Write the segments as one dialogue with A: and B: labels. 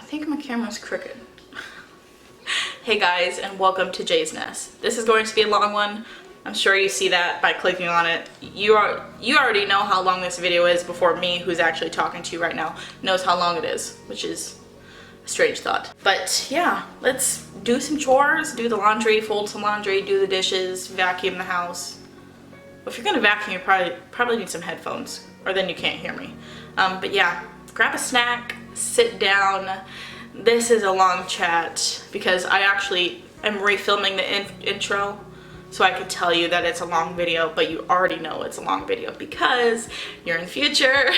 A: think my camera's crooked. Hey guys, and welcome to Jay's Nest. This is going to be a long one. I'm sure you see that by clicking on it. You already know how long this video is before me, who's actually talking to you right now, knows how long it is, which is a strange thought. But yeah, let's do some chores, do the laundry, fold some laundry, do the dishes, vacuum the house. Well, if you're gonna vacuum, you probably need some headphones, or then you can't hear me. But yeah, grab a snack, sit down. This is a long chat because I actually am refilming the intro so I could tell you that it's a long video, but you already know it's a long video because you're in the future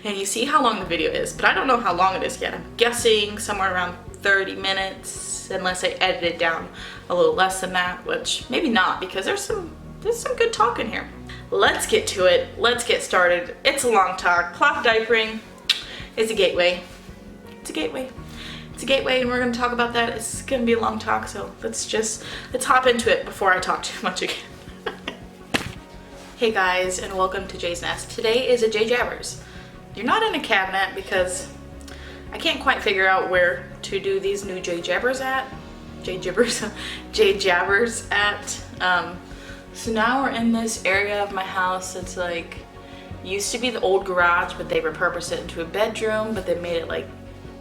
A: and you see how long the video is, but I don't know how long it is yet. I'm guessing somewhere around 30 minutes unless I edit it down a little less than that, which maybe not because there's some good talk in here. Let's get to it. Let's get started. It's a long talk. Cloth diapering is a gateway. It's a gateway. It's a gateway, and we're going to talk about that. It's going to be a long talk, so let's hop into it before I talk too much again. Hey guys, and welcome to Jay's Nest. Today is a Jay Jabbers. You're not in a cabinet because I can't quite figure out where to do these new Jay Jabbers at. Jay Jabbers at. So now we're in this area of my house that's like, used to be the old garage, but they repurposed it into a bedroom, but they made it like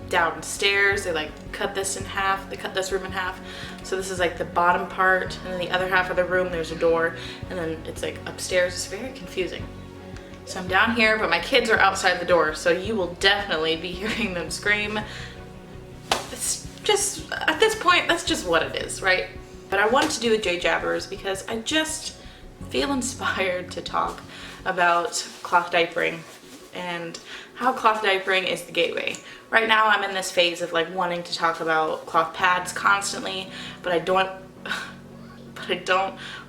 A: downstairs. They like cut this in half. They cut this room in half. So this is like the bottom part, and then the other half of the room there's a door, and then it's like upstairs. It's very confusing. So I'm down here, but my kids are outside the door, so you will definitely be hearing them scream. It's just, at this point, that's just what it is, right? But I wanted to do a Jay Jabbers because I just feel inspired to talk about cloth diapering and how cloth diapering is the gateway. Right now I'm in this phase of like wanting to talk about cloth pads constantly, but I don't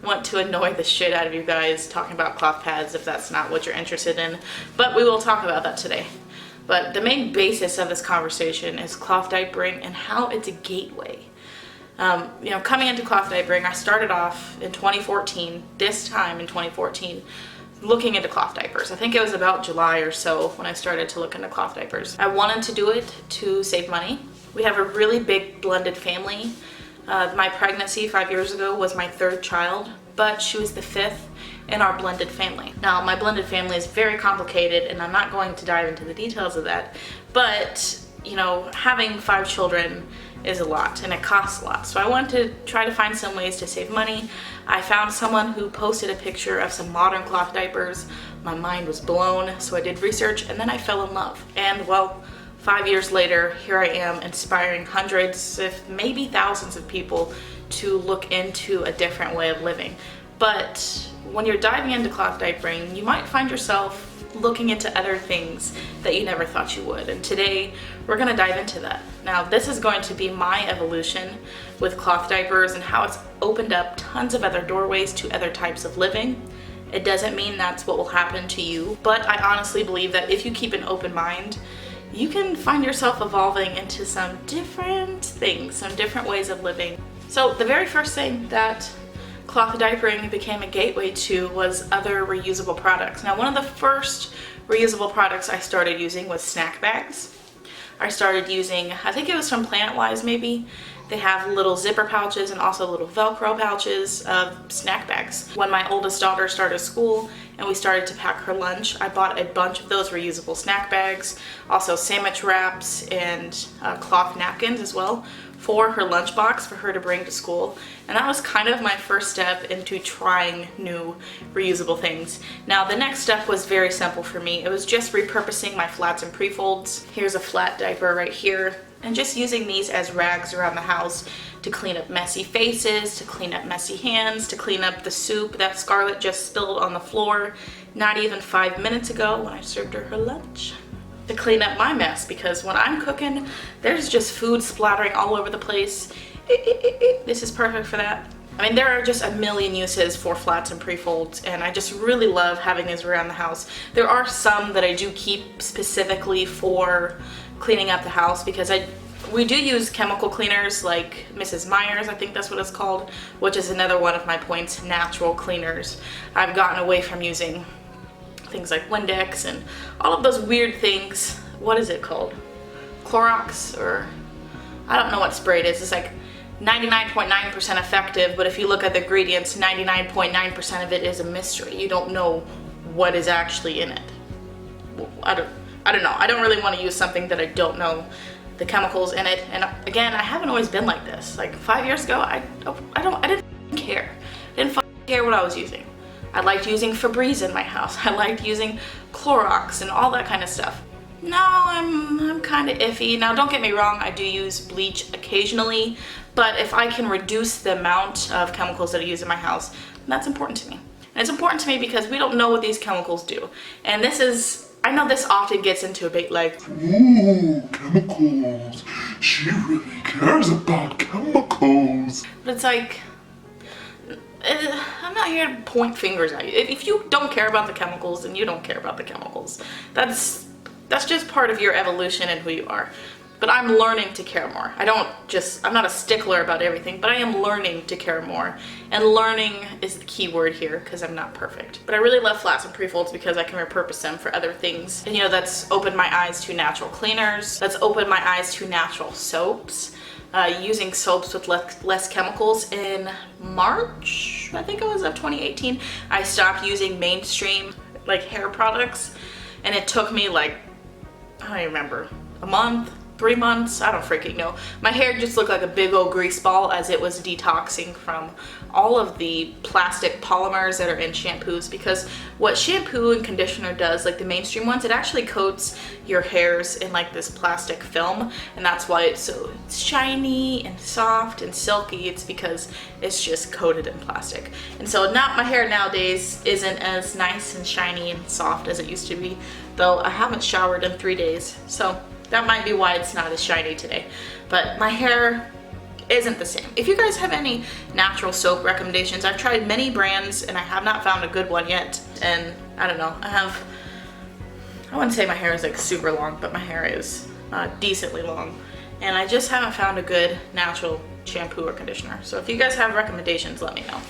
A: want to annoy the shit out of you guys talking about cloth pads if that's not what you're interested in. But we will talk about that today. But the main basis of this conversation is cloth diapering and how it's a gateway. You know, coming into cloth diapering, I started off in 2014, this time in 2014, looking into cloth diapers. I think it was about July or so when I started to look into cloth diapers. I wanted to do it to save money. We have a really big blended family. My pregnancy 5 years ago was my third child, but she was the fifth in our blended family. Now, my blended family is very complicated, and I'm not going to dive into the details of that, but you know, having 5 children is a lot and it costs a lot. So I wanted to try to find some ways to save money. I found someone who posted a picture of some modern cloth diapers. My mind was blown, so I did research and then I fell in love. And well, 5 years later, here I am inspiring hundreds, if maybe thousands of people to look into a different way of living. But when you're diving into cloth diapering, you might find yourself looking into other things that you never thought you would. And today we're going to dive into that. Now, this is going to be my evolution with cloth diapers and how it's opened up tons of other doorways to other types of living. It doesn't mean that's what will happen to you, but I honestly believe that if you keep an open mind, you can find yourself evolving into some different things, some different ways of living. So the very first thing that cloth diapering became a gateway to was other reusable products. Now, one of the first reusable products I started using was snack bags. I started using, I think it was from PlanetWise maybe. They have little zipper pouches and also little Velcro pouches of snack bags. When my oldest daughter started school and we started to pack her lunch, I bought a bunch of those reusable snack bags, also sandwich wraps and cloth napkins as well for her lunchbox for her to bring to school. And that was kind of my first step into trying new reusable things. Now, the next step was very simple for me. It was just repurposing my flats and pre-folds. Here's a flat diaper right here, and just using these as rags around the house to clean up messy faces, to clean up messy hands, to clean up the soup that Scarlett just spilled on the floor not even 5 minutes ago when I served her lunch. To clean up my mess, because when I'm cooking, there's just food splattering all over the place. This is perfect for that. I mean, there are just a million uses for flats and pre-folds, and I just really love having these around the house. There are some that I do keep specifically for cleaning up the house because we do use chemical cleaners like Mrs. Meyer's, I think that's what it's called, which is another one of my points, natural cleaners. I've gotten away from using things like Windex and all of those weird things. What is it called? Clorox, or I don't know what spray it is. It's like 99.9% effective, but if you look at the ingredients, 99.9% of it is a mystery. You don't know what is actually in it. I don't know. I don't really want to use something that I don't know the chemicals in it. And again, I haven't always been like this. Like 5 years ago, I didn't care. I didn't care what I was using. I liked using Febreze in my house. I liked using Clorox and all that kind of stuff. Now I'm kind of iffy. Now don't get me wrong, I do use bleach occasionally, but if I can reduce the amount of chemicals that I use in my house, that's important to me. And it's important to me because we don't know what these chemicals do. And this is, I know this often gets into a debate like,
B: ooh, chemicals. She really cares about chemicals.
A: But it's like, I'm not here to point fingers at you. If you don't care about the chemicals, then you don't care about the chemicals. That's just part of your evolution and who you are. But I'm learning to care more. I'm not a stickler about everything, but I am learning to care more. And learning is the key word here, because I'm not perfect. But I really love flats and pre-folds because I can repurpose them for other things. And that's opened my eyes to natural cleaners. That's opened my eyes to natural soaps. Using soaps with less chemicals. In March, I think it was, of 2018, I stopped using mainstream hair products. And it took me I don't even remember, a month, 3 months, I don't freaking know. My hair just looked like a big old grease ball as it was detoxing from all of the plastic polymers that are in shampoos, because what shampoo and conditioner does, like the mainstream ones, it actually coats your hairs in this plastic film, and that's why it's so shiny and soft and silky. It's because it's just coated in plastic. And so my hair nowadays isn't as nice and shiny and soft as it used to be, though I haven't showered in 3 days, so that might be why it's not as shiny today. But my hair isn't the same. If you guys have any natural soap recommendations, I've tried many brands and I have not found a good one yet. And I don't know, I wouldn't say my hair is super long, but my hair is decently long. And I just haven't found a good natural shampoo or conditioner. So if you guys have recommendations, let me know.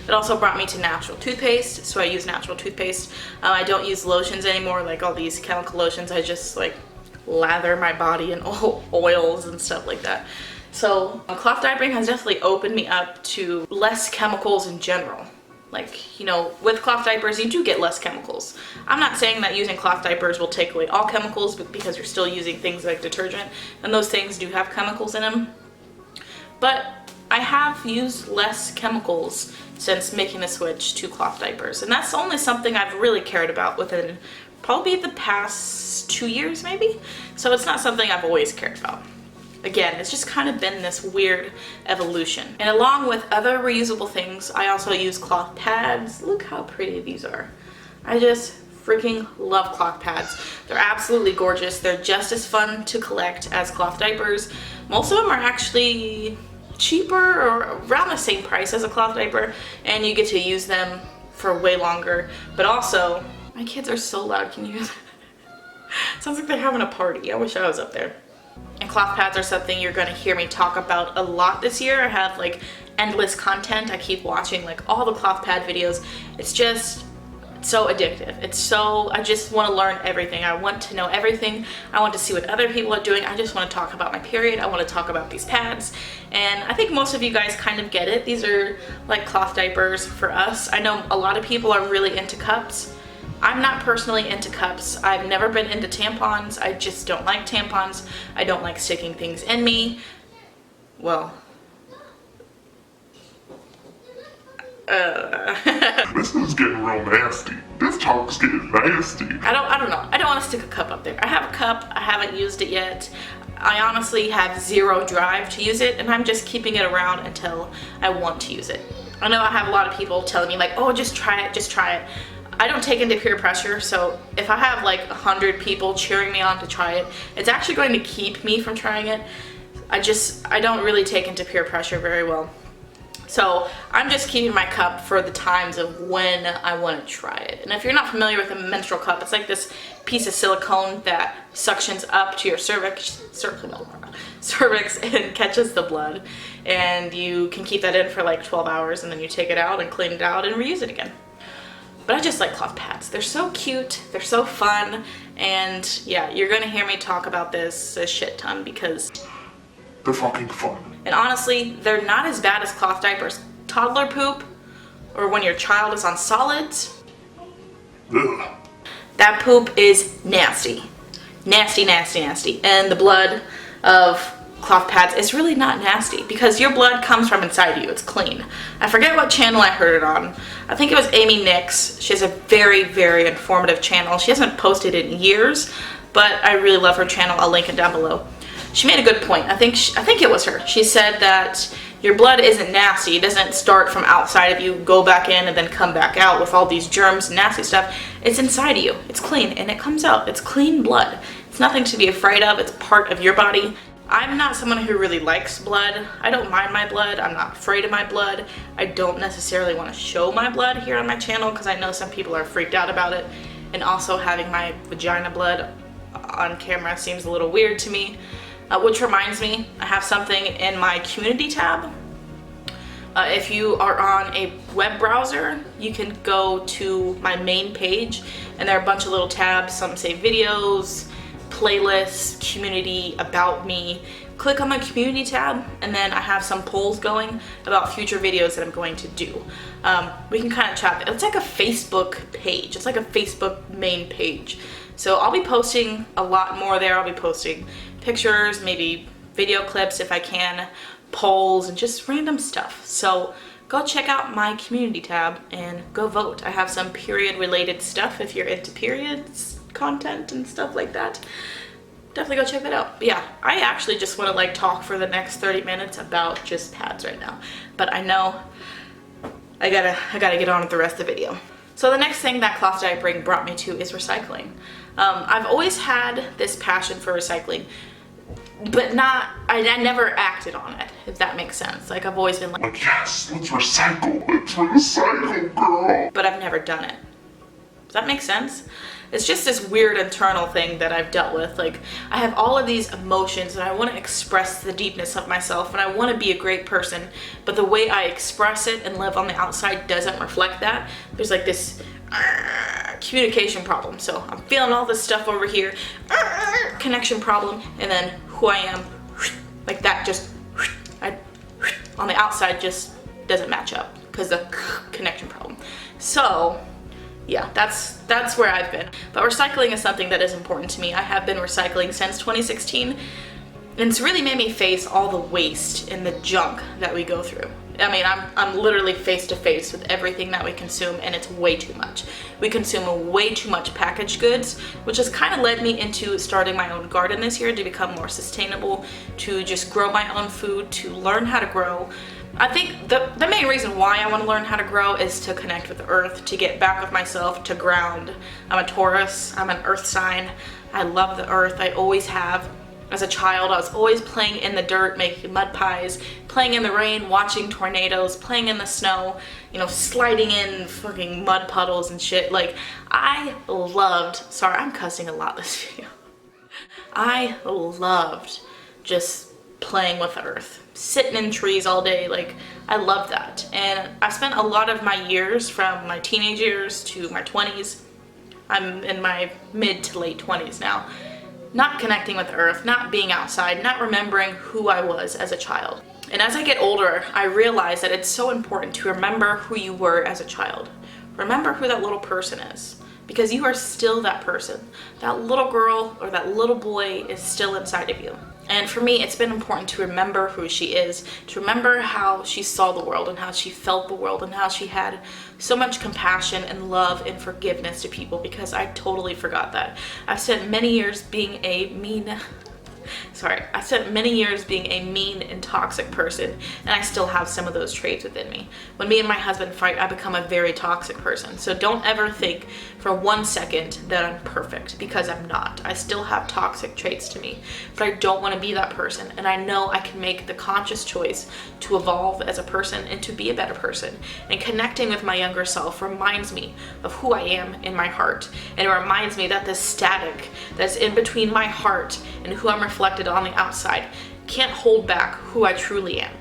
A: It also brought me to natural toothpaste, so I use natural toothpaste. I don't use lotions anymore, like all these chemical lotions. I just lather my body in oils and stuff like that. So cloth diapering has definitely opened me up to less chemicals in general. With cloth diapers, you do get less chemicals. I'm not saying that using cloth diapers will take away all chemicals, but because you're still using things like detergent, and those things do have chemicals in them. But I have used less chemicals since making the switch to cloth diapers, and that's only something I've really cared about within probably the past 2 years maybe. So it's not something I've always cared about. Again, it's just kind of been this weird evolution. And along with other reusable things, I also use cloth pads. Look how pretty these are. I just freaking love cloth pads. They're absolutely gorgeous. They're just as fun to collect as cloth diapers. Most of them are actually cheaper or around the same price as a cloth diaper, and you get to use them for way longer. But also, my kids are so loud, can you hear that? Sounds like they're having a party. I wish I was up there. And cloth pads are something you're gonna hear me talk about a lot this year. I have endless content. I keep watching all the cloth pad videos. It's just so addictive. I just want to learn everything. I want to know everything. I want to see what other people are doing. I just want to talk about my period. I want to talk about these pads. And I think most of you guys kind of get it. These are cloth diapers for us. I know a lot of people are really into cups. I'm not personally into cups. I've never been into tampons. I just don't like tampons. I don't like sticking things in me. Well,
B: this is getting real nasty. This talk's getting nasty.
A: I don't know. I don't want to stick a cup up there. I have a cup. I haven't used it yet. I honestly have zero drive to use it, and I'm just keeping it around until I want to use it. I know I have a lot of people telling me oh, just try it, just try it. I don't take into peer pressure, so if I have 100 people cheering me on to try it, it's actually going to keep me from trying it. I don't really take into peer pressure very well. So I'm just keeping my cup for the times of when I want to try it. And if you're not familiar with a menstrual cup, it's like this piece of silicone that suctions up to your cervix and catches the blood. And you can keep that in for 12 hours, and then you take it out and clean it out and reuse it again. But I just like cloth pads. They're so cute, they're so fun, and yeah, you're gonna hear me talk about this a shit ton because
B: they're fucking fun.
A: And honestly, they're not as bad as cloth diapers. Toddler poop, or when your child is on solids,
B: Ugh.
A: that poop is nasty. Nasty, nasty, nasty. And the blood of cloth pads is really not nasty because your blood comes from inside you. It's clean. I forget what channel I heard it on. I think it was Amy Nix. She has a very, very informative channel. She hasn't posted in years, but I really love her channel. I'll link it down below. She made a good point. I think it was her. She said that your blood isn't nasty. It doesn't start from outside of you, go back in, and then come back out with all these germs and nasty stuff. It's inside of you. It's clean, and it comes out. It's clean blood. It's nothing to be afraid of. It's part of your body. I'm not someone who really likes blood. I don't mind my blood. I'm not afraid of my blood. I don't necessarily want to show my blood here on my channel because I know some people are freaked out about it. And also having my vagina blood on camera seems a little weird to me. Which reminds me, I have something in my community tab. If you are on a web browser, you can go to my main page and there are a bunch of little tabs. Some say videos, playlists, community, about me. Click on the community tab and then I have some polls going about future videos that I'm going to do. We can kind of chat. It's like a Facebook page. It's like a Facebook main page. So I'll be posting a lot more there. I'll be posting pictures, maybe video clips if I can, polls, and just random stuff. So go check out my community tab and go vote. I have some period related stuff if you're into periods content and stuff like that. Definitely go check that out. But yeah, I actually just want to like talk for the next 30 minutes about just pads right now. But I know I gotta get on with the rest of the video. So the next thing that cloth diapering brought me to is recycling. I've always had this passion for recycling, but I never acted on it, if that makes sense. Like I've always been like,
B: yes, let's recycle, girl.
A: But I've never done it. Does that make sense? It's just this weird internal thing that I've dealt with. Like I have all of these emotions and I want to express the deepness of myself and I want to be a great person, but the way I express it and live on the outside doesn't reflect that. There's like this communication problem. So I'm feeling all this stuff over here, connection problem, and then who I am, like that just, on the outside just doesn't match up because the connection problem. So yeah, that's where I've been. But recycling is something that is important to me. I have been recycling since 2016, and it's really made me face all the waste and the junk that we go through. I mean, I'm literally face to face with everything that we consume, and it's way too much. We consume way too much packaged goods, which has kind of led me into starting my own garden this year to become more sustainable, to just grow my own food, to learn how to grow. I think the main reason why I want to learn how to grow is to connect with the earth, to get back with myself, to ground. I'm a Taurus, I'm an earth sign. I love the earth, I always have. As a child, I was always playing in the dirt, making mud pies, playing in the rain, watching tornadoes, playing in the snow, you know, sliding in fucking mud puddles and shit. Like, I loved, sorry, I'm cussing a lot this video. I loved just playing with the earth, sitting in trees all day. Like, I love that. And I spent a lot of my years, from my teenage years to my 20s, I'm in my mid to late 20s now, not connecting with the earth, not being outside, not remembering who I was as a child. And as I get older, I realize that it's so important to remember who you were as a child. Remember who that little person is, because you are still that person. That little girl or that little boy is still inside of you. And for me, it's been important to remember who she is, to remember how she saw the world and how she felt the world and how she had so much compassion and love and forgiveness to people, because I totally forgot that. I've spent many years being a mean and toxic person, and I still have some of those traits within me. When me and my husband fight, I become a very toxic person. So don't ever think for 1 second that I'm perfect, because I'm not. I still have toxic traits to me, but I don't want to be that person, and I know I can make the conscious choice to evolve as a person and to be a better person. And connecting with my younger self reminds me of who I am in my heart, and it reminds me that this static that's in between my heart and who I'm reflected on the outside can't hold back who I truly am.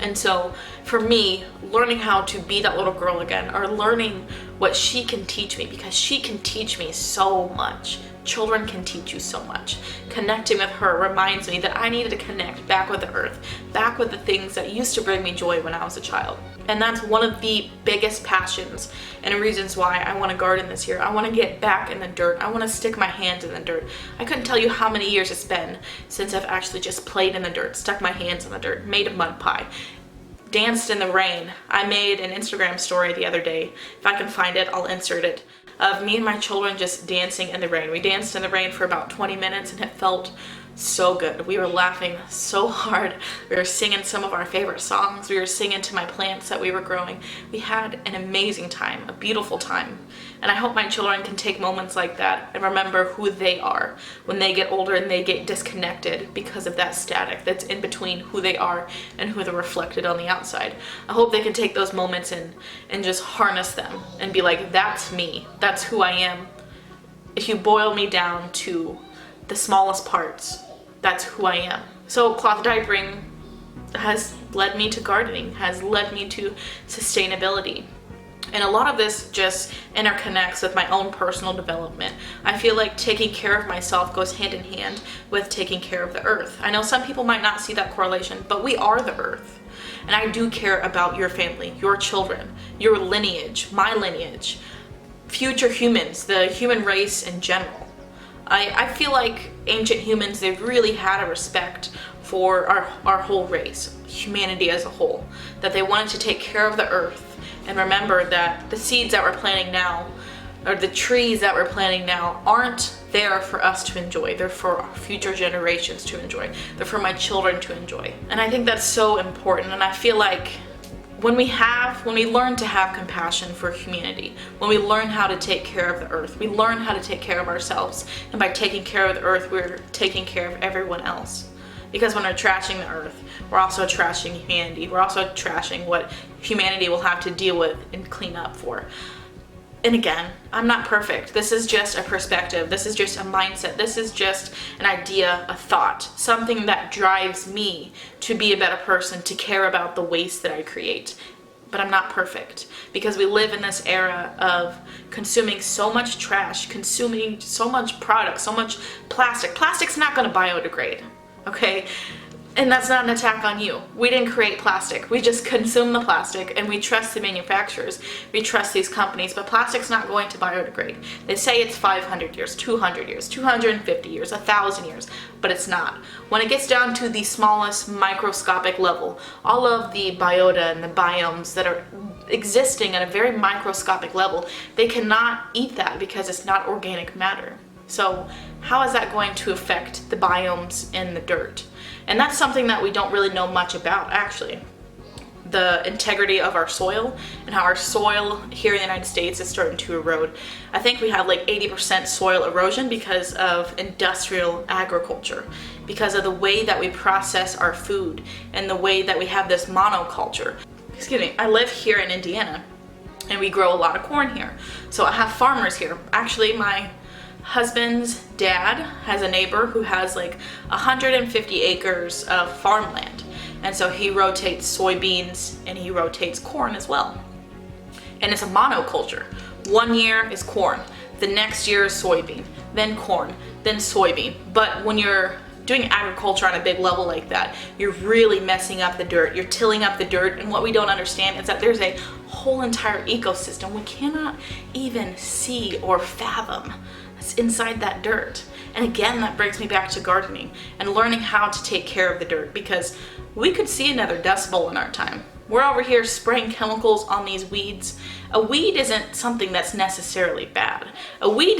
A: And so for me, learning how to be that little girl again, or learning what she can teach me, because she can teach me so much. Children can teach you so much. Connecting with her reminds me that I needed to connect back with the earth, back with the things that used to bring me joy when I was a child. And that's one of the biggest passions and reasons why I want to garden this year. I want to get back in the dirt. I want to stick my hands in the dirt. I couldn't tell you how many years it's been since I've actually just played in the dirt, stuck my hands in the dirt, made a mud pie, danced in the rain. I made an Instagram story the other day. If I can find it, I'll insert it, of me and my children just dancing in the rain. We danced in the rain for about 20 minutes and it felt so good. We were laughing so hard. We were singing some of our favorite songs. We were singing to my plants that we were growing. We had an amazing time, a beautiful time. And I hope my children can take moments like that and remember who they are when they get older and they get disconnected because of that static that's in between who they are and who they're reflected on the outside. I hope they can take those moments and just harness them and be like, that's me, that's who I am. If you boil me down to the smallest parts, that's who I am. So cloth diapering has led me to gardening, has led me to sustainability. And a lot of this just interconnects with my own personal development. I feel like taking care of myself goes hand in hand with taking care of the earth. I know some people might not see that correlation, but we are the earth. And I do care about your family, your children, your lineage, my lineage, future humans, the human race in general. I feel like ancient humans, they really had a respect for our whole race, humanity as a whole, that they wanted to take care of the earth and remember that the seeds that we're planting now, or the trees that we're planting now, aren't there for us to enjoy. They're for our future generations to enjoy. They're for my children to enjoy. And I think that's so important. And I feel like when we learn to have compassion for humanity, when we learn how to take care of the earth, we learn how to take care of ourselves. And by taking care of the earth, we're taking care of everyone else. Because when we're trashing the earth, we're also trashing humanity. We're also trashing what humanity will have to deal with and clean up for. And again, I'm not perfect. This is just a perspective. This is just a mindset. This is just an idea, a thought, something that drives me to be a better person, to care about the waste that I create. But I'm not perfect because we live in this era of consuming so much trash, consuming so much product, so much plastic. Plastic's not going to biodegrade, okay? And that's not an attack on you. We didn't create plastic. We just consume the plastic and we trust the manufacturers. We trust these companies, but plastic's not going to biodegrade. They say it's 500 years, 200 years, 250 years, 1,000 years, but it's not. When it gets down to the smallest microscopic level, all of the biota and the biomes that are existing at a very microscopic level, they cannot eat that because it's not organic matter. So how is that going to affect the biomes in the dirt? And that's something that we don't really know much about, actually. The integrity of our soil and how our soil here in the United States is starting to erode. I think we have like 80% soil erosion because of industrial agriculture, because of the way that we process our food and the way that we have this monoculture. Excuse me, I live here in Indiana and we grow a lot of corn here. So I have farmers here. Actually, my husband's dad has a neighbor who has like 150 acres of farmland, and so he rotates soybeans and he rotates corn as well, and it's a monoculture. 1 year is corn, the next year is soybean, then corn, then soybean. But when you're doing agriculture on a big level like that, you're really messing up the dirt, you're tilling up the dirt, and what we don't understand is that there's a whole entire ecosystem we cannot even see or fathom inside that dirt. And again, that brings me back to gardening and learning how to take care of the dirt, because we could see another Dust Bowl in our time. We're over here spraying chemicals on these weeds. A weed isn't something that's necessarily bad. A weed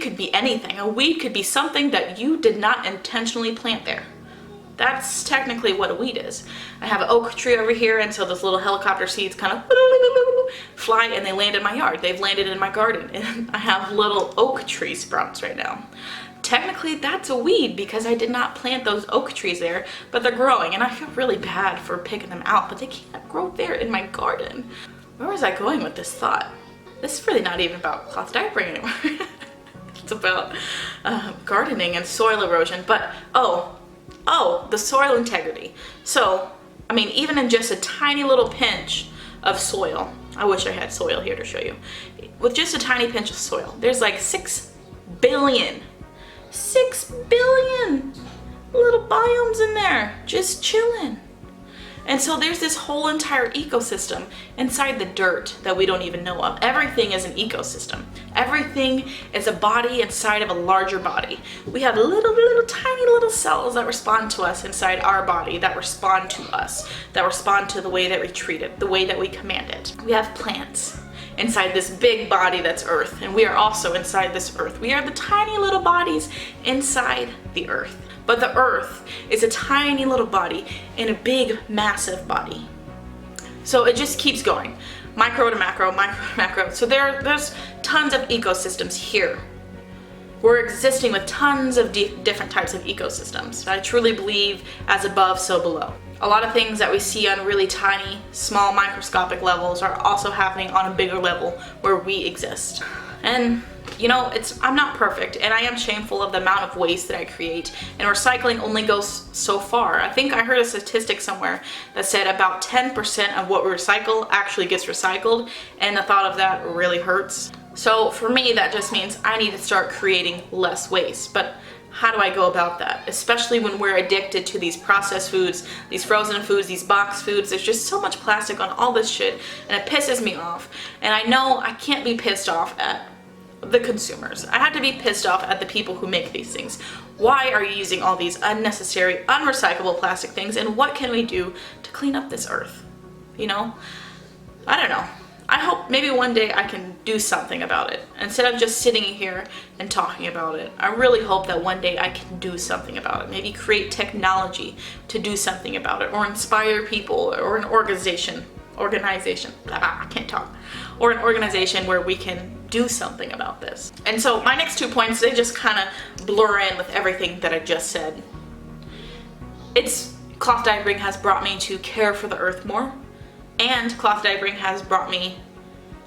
A: could be anything. A weed could be something that you did not intentionally plant there. That's technically what a weed is. I have an oak tree over here, and so those little helicopter seeds kind of fly and they land in my yard. They've landed in my garden, and I have little oak tree sprouts right now. Technically, that's a weed because I did not plant those oak trees there, but they're growing, and I feel really bad for picking them out, but they can't grow there in my garden. Where was I going with this thought? This is really not even about cloth diapering anymore. It's about gardening and soil erosion, but the soil integrity. So, I mean, even in just a tiny little pinch of soil, I wish I had soil here to show you. With just a tiny pinch of soil, there's like 6 billion little biomes in there, just chilling. And so there's this whole entire ecosystem inside the dirt that we don't even know of. Everything is an ecosystem. Everything is a body inside of a larger body. We have little tiny little cells that respond to us inside our body, that respond to us, that respond to the way that we treat it, the way that we command it. We have plants inside this big body that's Earth, and we are also inside this Earth. We are the tiny little bodies inside the Earth. But the Earth is a tiny little body in a big, massive body. So it just keeps going. Micro to macro, micro to macro. So there's tons of ecosystems here. We're existing with tons of different types of ecosystems. I truly believe as above, so below. A lot of things that we see on really tiny, small, microscopic levels are also happening on a bigger level where we exist. And you know, I'm not perfect, and I am shameful of the amount of waste that I create, and recycling only goes so far. I think I heard a statistic somewhere that said about 10% of what we recycle actually gets recycled, and the thought of that really hurts. So for me, that just means I need to start creating less waste. But how do I go about that? Especially when we're addicted to these processed foods, these frozen foods, these boxed foods. There's just so much plastic on all this shit, and it pisses me off. And I know I can't be pissed off at the consumers. I have to be pissed off at the people who make these things. Why are you using all these unnecessary, unrecyclable plastic things, and what can we do to clean up this earth? You know? I don't know. I hope maybe one day I can do something about it. Instead of just sitting here and talking about it, I really hope that one day I can do something about it. Maybe create technology to do something about it, or inspire people, or an organization, I can't talk, or an organization where we can do something about this. And so my next 2 points, they just kind of blur in with everything that I just said. Cloth diapering has brought me to care for the earth more, and cloth diapering has brought me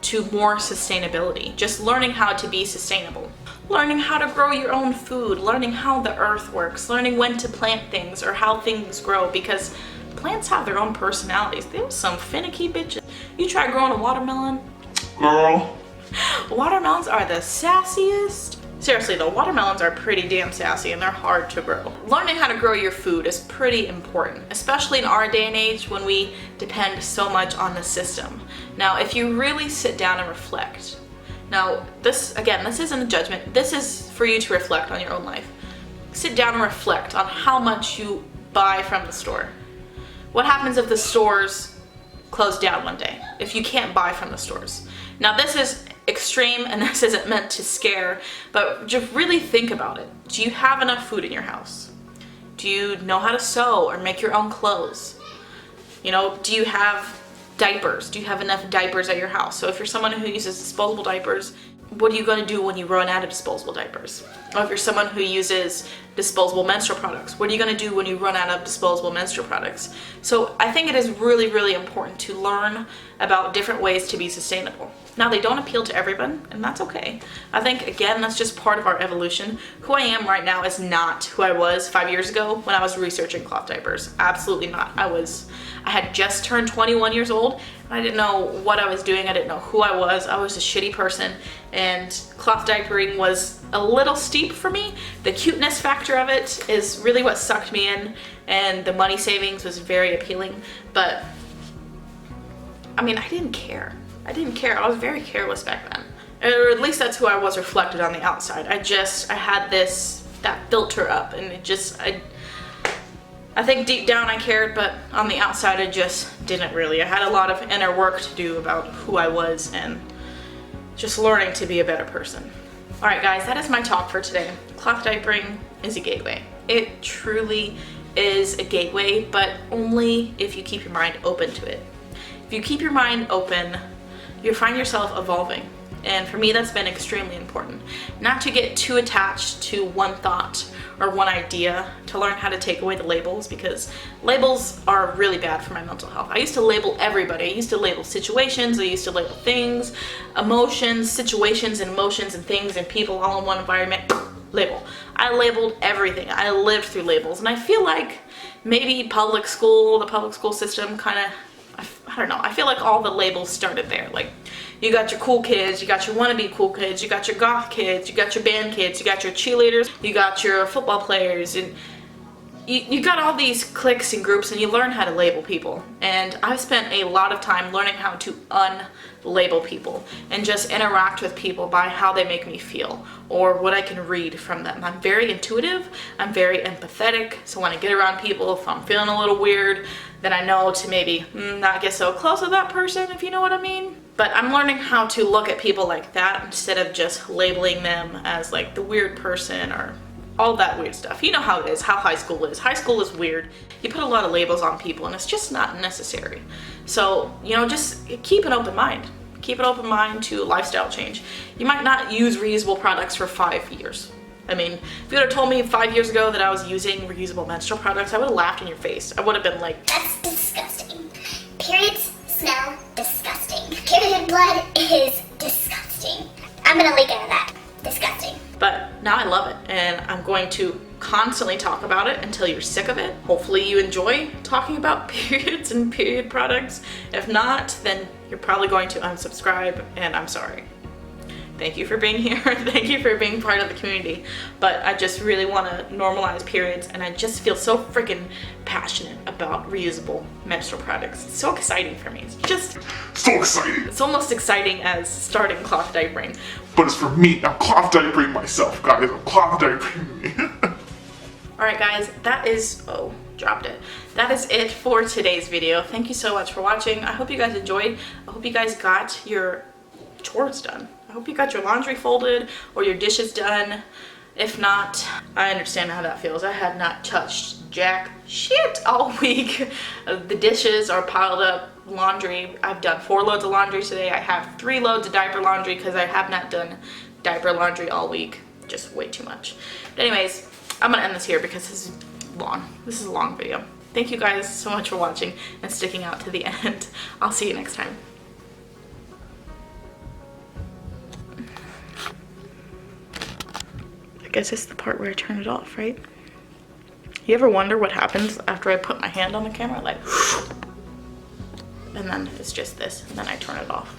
A: to more sustainability. Just learning how to be sustainable. Learning how to grow your own food, learning how the earth works, learning when to plant things or how things grow, because plants have their own personalities. They're some finicky bitches. You try growing a watermelon?
B: Girl.
A: Watermelons are the sassiest. Seriously though, watermelons are pretty damn sassy and they're hard to grow. Learning how to grow your food is pretty important, especially in our day and age when we depend so much on the system. Now, if you really sit down and reflect, now this isn't a judgment, this is for you to reflect on your own life. Sit down and reflect on how much you buy from the store. What happens if the stores close down one day? If you can't buy from the stores? Now this is extreme and this isn't meant to scare, but just really think about it. Do you have enough food in your house? Do you know how to sew or make your own clothes? You know, do you have diapers? Do you have enough diapers at your house? So if you're someone who uses disposable diapers, what are you going to do when you run out of disposable diapers? Or if you're someone who uses disposable menstrual products, what are you going to do when you run out of disposable menstrual products? So I think it is really, really important to learn about different ways to be sustainable. Now, they don't appeal to everyone, and that's okay. I think, again, that's just part of our evolution. Who I am right now is not who I was 5 years ago when I was researching cloth diapers. Absolutely not. I had just turned 21 years old, and I didn't know what I was doing. I didn't know who I was. I was a shitty person, and cloth diapering was a little steep for me. The cuteness factor of it is really what sucked me in, and the money savings was very appealing, but I mean, I didn't care. I was very careless back then. Or at least that's who I was reflected on the outside. I had that filter up, and I think deep down I cared, but on the outside I just didn't really. I had a lot of inner work to do about who I was and just learning to be a better person. Alright guys, that is my talk for today. Cloth diapering is a gateway. It truly is a gateway, but only if you keep your mind open to it. If you keep your mind open, you'll find yourself evolving. And for me, that's been extremely important. Not to get too attached to one thought or one idea, to learn how to take away the labels, because labels are really bad for my mental health. I used to label everybody. I used to label situations, I used to label things, emotions, situations and emotions and things and people all in one environment. Label. I labeled everything. I lived through labels, and I feel like maybe the public school system kind of, I don't know, I feel like all the labels started there. Like, you got your cool kids, you got your wannabe cool kids, you got your goth kids, you got your band kids, you got your cheerleaders, you got your football players, and you got all these cliques and groups, and you learn how to label people. And I've spent a lot of time learning how to unlabel people and just interact with people by how they make me feel or what I can read from them. I'm very intuitive, I'm very empathetic, so when I get around people, if I'm feeling a little weird, then I know to maybe not get so close with that person, if you know what I mean. But I'm learning how to look at people like that instead of just labeling them as like the weird person or all that weird stuff. You know how it is, how high school is. High school is weird. You put a lot of labels on people and it's just not necessary. So, you know, just keep an open mind. Keep an open mind to lifestyle change. You might not use reusable products for 5 years. I mean, if you would have told me 5 years ago that I was using reusable menstrual products, I would have laughed in your face. I would have been like,
C: that's disgusting. Periods smell disgusting. Period blood is disgusting. I'm gonna leak out of that. Disgusting.
A: But now I love it, and I'm going to constantly talk about it until you're sick of it. Hopefully you enjoy talking about periods and period products. If not, then you're probably going to unsubscribe, and I'm sorry. Thank you for being here. Thank you for being part of the community. But I just really want to normalize periods, and I just feel so freaking passionate about reusable menstrual products. It's so exciting for me. It's just
B: So exciting.
A: it's almost exciting as starting cloth diapering.
B: But it's for me. I'm cloth diapering myself, guys. I'm cloth diapering me.
A: Alright guys, that is, oh, dropped it. That is it for today's video. Thank you so much for watching. I hope you guys enjoyed. I hope you guys got your chores done. I hope you got your laundry folded or your dishes done. If not, I understand how that feels. I had not touched jack shit all week. The dishes are piled up. Laundry, I've done 4 loads of laundry today. I have 3 loads of diaper laundry because I have not done diaper laundry all week. Just way too much. But anyways, I'm gonna end this here because this is long. This is a long video. Thank you guys so much for watching and sticking out to the end. I'll see you next time. I guess it's the part where I turn it off, right? You ever wonder what happens after I put my hand on the camera? Like, and then it's just this, and then I turn it off.